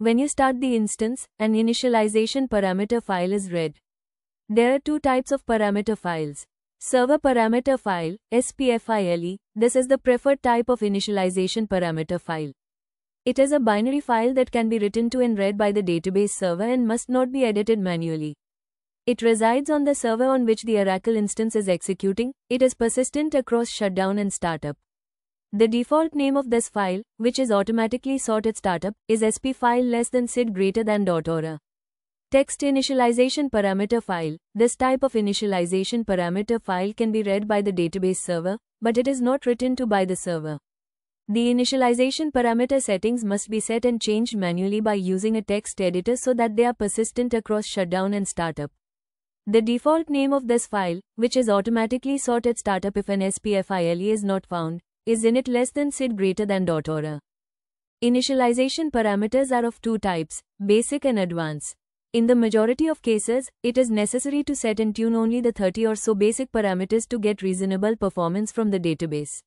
When you start the instance, an initialization parameter file is read. There are two types of parameter files. Server parameter file, SPFILE, this is the preferred type of initialization parameter file. It is a binary file that can be written to and read by the database server and must not be edited manually. It resides on the server on which the Oracle instance is executing. It is persistent across shutdown and startup. The default name of this file, which is automatically sought at startup, is spfile SID. Text initialization parameter file. This type of initialization parameter file can be read by the database server, but it is not written to by the server. The initialization parameter settings must be set and changed manually by using a text editor so that they are persistent across shutdown and startup. The default name of this file, which is automatically sought at startup if an SPFILE is not found, is init SID. Initialization parameters are of two types, basic and advanced. In the majority of cases, it is necessary to set and tune only the 30 or so basic parameters to get reasonable performance from the database.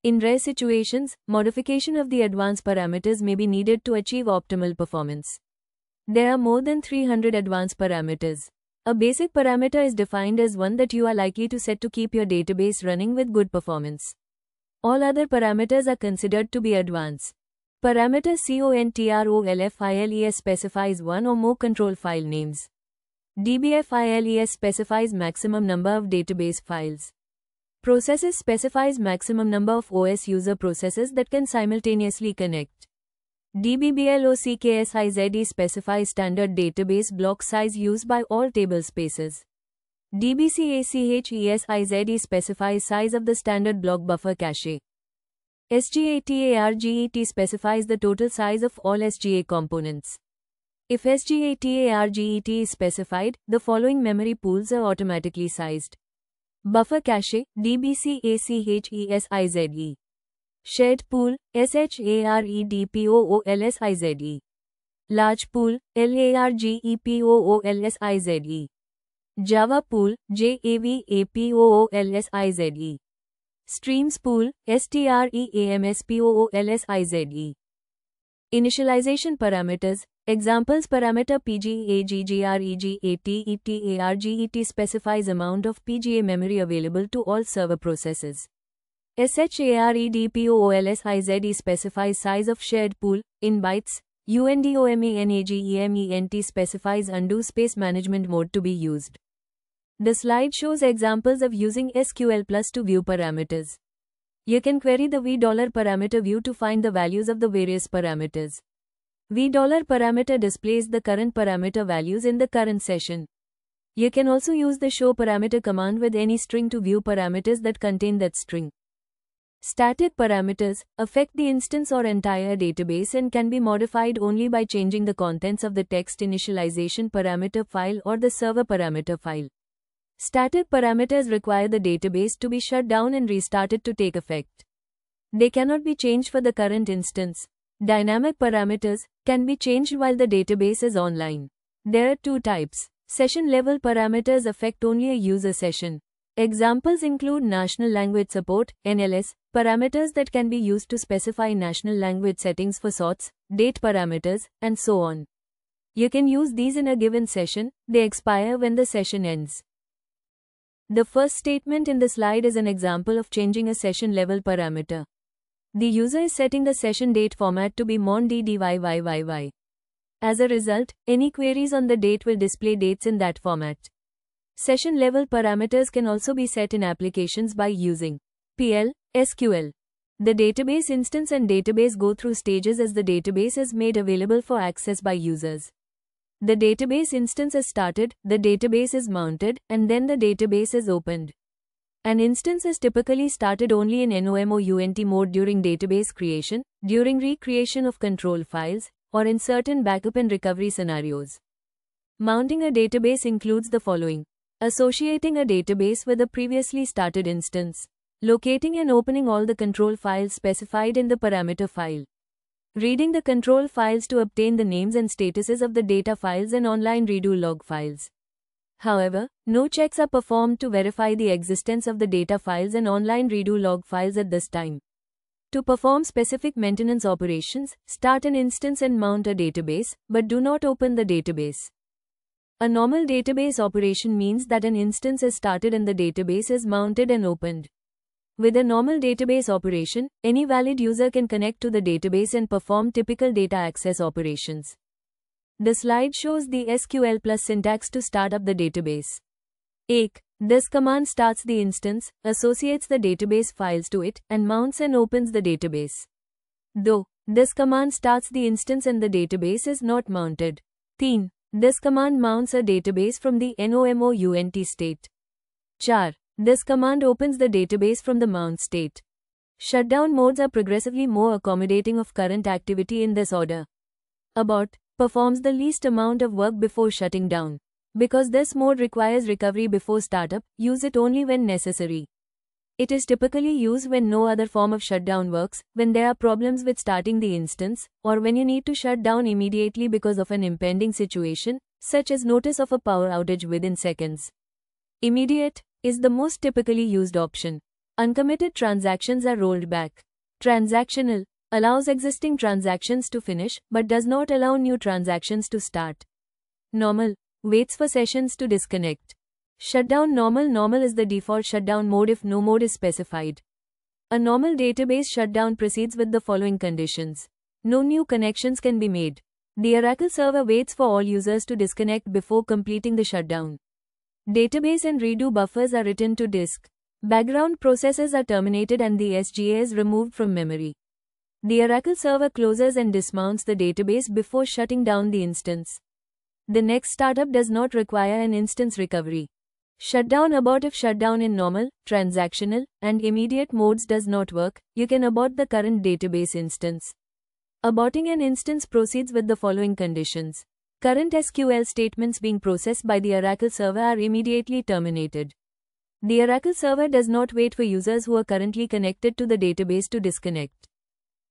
In rare situations, modification of the advanced parameters may be needed to achieve optimal performance. There are more than 300 advanced parameters. A basic parameter is defined as one that you are likely to set to keep your database running with good performance. All other parameters are considered to be advanced. Parameter CONTROLFILES specifies one or more control file names. DBFILES specifies maximum number of database files. Processes specifies maximum number of OS user processes that can simultaneously connect. DBBLOCKSIZE specifies standard database block size used by all table spaces. DBCACHESIZE specifies size of the standard block buffer cache. SGATARGET specifies the total size of all SGA components. If SGATARGET is specified, the following memory pools are automatically sized. Buffer cache, DBCACHESIZE. Shared pool, SHAREDPOOLSIZE. Large pool, LARGEPOOLSIZE. Java pool, JAVAPOOLSIZE. Streams pool, STREAMSPOOLSIZE. Initialization parameters. Examples parameter PGA-GGREGATETARGET specifies amount of PGA memory available to all server processes. SHAREDPOOLSIZE specifies size of shared pool, in bytes. UNDOMANAGEMENT specifies undo space management mode to be used. The slide shows examples of using SQL Plus to view parameters. You can query the v$ parameter view to find the values of the various parameters. v$ parameter displays the current parameter values in the current session. You can also use the show parameter command with any string to view parameters that contain that string. Static parameters affect the instance or entire database and can be modified only by changing the contents of the text initialization parameter file or the server parameter file. Static parameters require the database to be shut down and restarted to take effect. They cannot be changed for the current instance. Dynamic parameters can be changed while the database is online. There are two types. Session-level parameters affect only a user session. Examples include National Language Support, NLS, parameters that can be used to specify national language settings for sorts, date parameters, and so on. You can use these in a given session. They expire when the session ends. The first statement in the slide is an example of changing a session-level parameter. The user is setting the session date format to be monddyyyy. As a result, any queries on the date will display dates in that format. Session-level parameters can also be set in applications by using PL, SQL. The database instance and database go through stages as the database is made available for access by users. The database instance is started, the database is mounted, and then the database is opened. An instance is typically started only in NOM/UNT mode during database creation, during recreation of control files, or in certain backup and recovery scenarios. Mounting a database includes the following: associating a database with a previously started instance, locating and opening all the control files specified in the parameter file, reading the control files to obtain the names and statuses of the data files and online redo log files. However, no checks are performed to verify the existence of the data files and online redo log files at this time. To perform specific maintenance operations, start an instance and mount a database, but do not open the database. A normal database operation means that an instance is started and the database is mounted and opened. With a normal database operation, any valid user can connect to the database and perform typical data access operations. The slide shows the SQL plus syntax to start up the database. 1. This command starts the instance, associates the database files to it, and mounts and opens the database. Though, this command starts the instance and the database is not mounted. 3. This command mounts a database from the NOMOUNT state. 4. This command opens the database from the mount state. Shutdown modes are progressively more accommodating of current activity in this order. Abort performs the least amount of work before shutting down. Because this mode requires recovery before startup, use it only when necessary. It is typically used when no other form of shutdown works, when there are problems with starting the instance, or when you need to shut down immediately because of an impending situation, such as notice of a power outage within seconds. Immediate is the most typically used option. Uncommitted transactions are rolled back. Transactional allows existing transactions to finish, but does not allow new transactions to start. Normal waits for sessions to disconnect. Shutdown normal is the default shutdown mode if no mode is specified. A normal database shutdown proceeds with the following conditions. No new connections can be made. The Oracle server waits for all users to disconnect before completing the shutdown. Database and redo buffers are written to disk. Background processes are terminated and the SGA is removed from memory. The Oracle server closes and dismounts the database before shutting down the instance. The next startup does not require an instance recovery. Shutdown abort if shutdown in normal, transactional, and immediate modes does not work, you can abort the current database instance. Aborting an instance proceeds with the following conditions. Current SQL statements being processed by the Oracle server are immediately terminated. The Oracle server does not wait for users who are currently connected to the database to disconnect.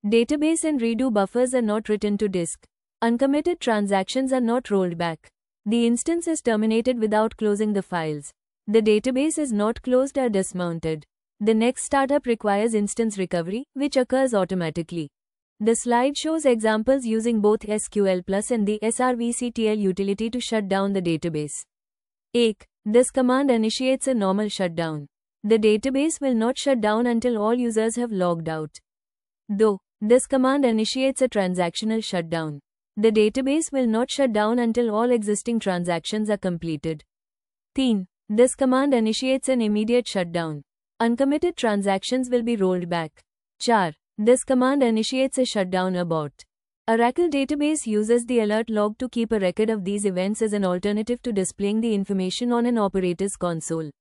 Database and redo buffers are not written to disk. Uncommitted transactions are not rolled back. The instance is terminated without closing the files. The database is not closed or dismounted. The next startup requires instance recovery, which occurs automatically. The slide shows examples using both SQL Plus and the SRVCTL utility to shut down the database. 1. This command initiates a normal shutdown. The database will not shut down until all users have logged out. Though, this command initiates a transactional shutdown. The database will not shut down until all existing transactions are completed. 3. This command initiates an immediate shutdown. Uncommitted transactions will be rolled back. 4. This command initiates a shutdown abort. Oracle database uses the alert log to keep a record of these events as an alternative to displaying the information on an operator's console.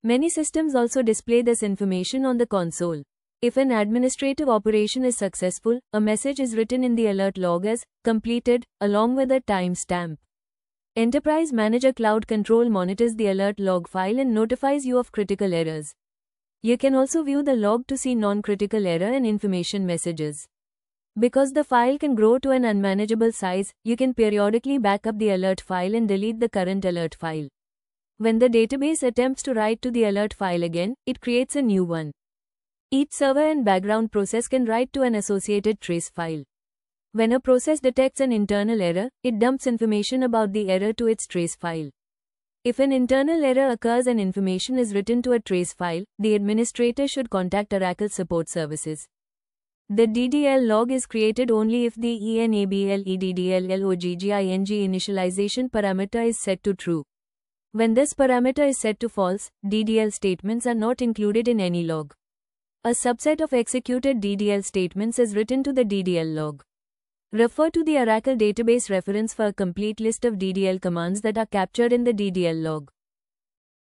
Many systems also display this information on the console. If an administrative operation is successful, a message is written in the alert log as completed, along with a timestamp. Enterprise Manager Cloud Control monitors the alert log file and notifies you of critical errors. You can also view the log to see non-critical error and information messages. Because the file can grow to an unmanageable size, you can periodically back up the alert file and delete the current alert file. When the database attempts to write to the alert file again, it creates a new one. Each server and background process can write to an associated trace file. When a process detects an internal error, it dumps information about the error to its trace file. If an internal error occurs and information is written to a trace file, the administrator should contact Oracle Support Services. The DDL log is created only if the ENABLEDDLLOGGING initialization parameter is set to true. When this parameter is set to false, DDL statements are not included in any log. A subset of executed DDL statements is written to the DDL log. Refer to the Oracle database reference for a complete list of DDL commands that are captured in the DDL log.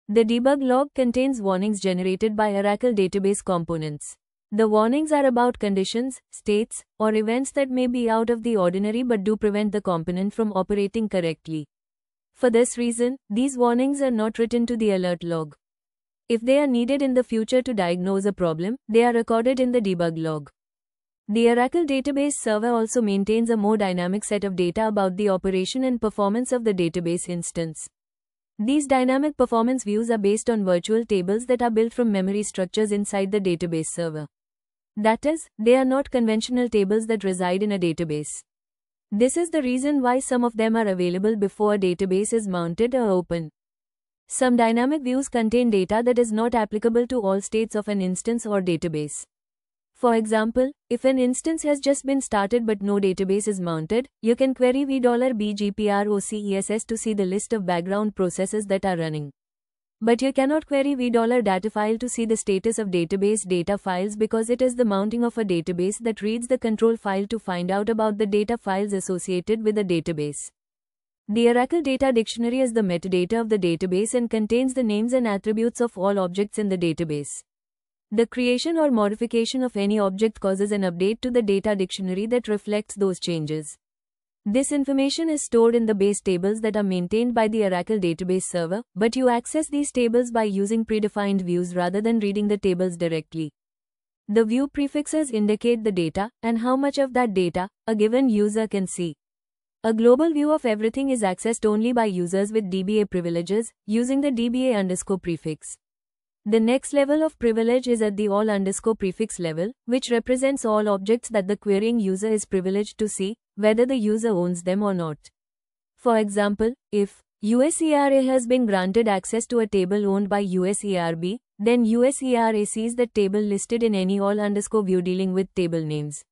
The debug log contains warnings generated by Oracle database components. The warnings are about conditions, states, or events that may be out of the ordinary but do prevent the component from operating correctly. For this reason, these warnings are not written to the alert log. If they are needed in the future to diagnose a problem, they are recorded in the debug log. The Oracle database server also maintains a more dynamic set of data about the operation and performance of the database instance. These dynamic performance views are based on virtual tables that are built from memory structures inside the database server. That is, they are not conventional tables that reside in a database. This is the reason why some of them are available before a database is mounted or open. Some dynamic views contain data that is not applicable to all states of an instance or database. For example, if an instance has just been started but no database is mounted, you can query v$bgprocess to see the list of background processes that are running. But you cannot query v$datafile to see the status of database data files because it is the mounting of a database that reads the control file to find out about the data files associated with the database. The Oracle Data Dictionary is the metadata of the database and contains the names and attributes of all objects in the database. The creation or modification of any object causes an update to the data dictionary that reflects those changes. This information is stored in the base tables that are maintained by the Oracle database server, but you access these tables by using predefined views rather than reading the tables directly. The view prefixes indicate the data and how much of that data a given user can see. A global view of everything is accessed only by users with DBA privileges, using the DBA_ prefix. The next level of privilege is at the all_prefix level, which represents all objects that the querying user is privileged to see, whether the user owns them or not. For example, if USERA has been granted access to a table owned by USERB, then USERA sees that table listed in any all_view dealing with table names.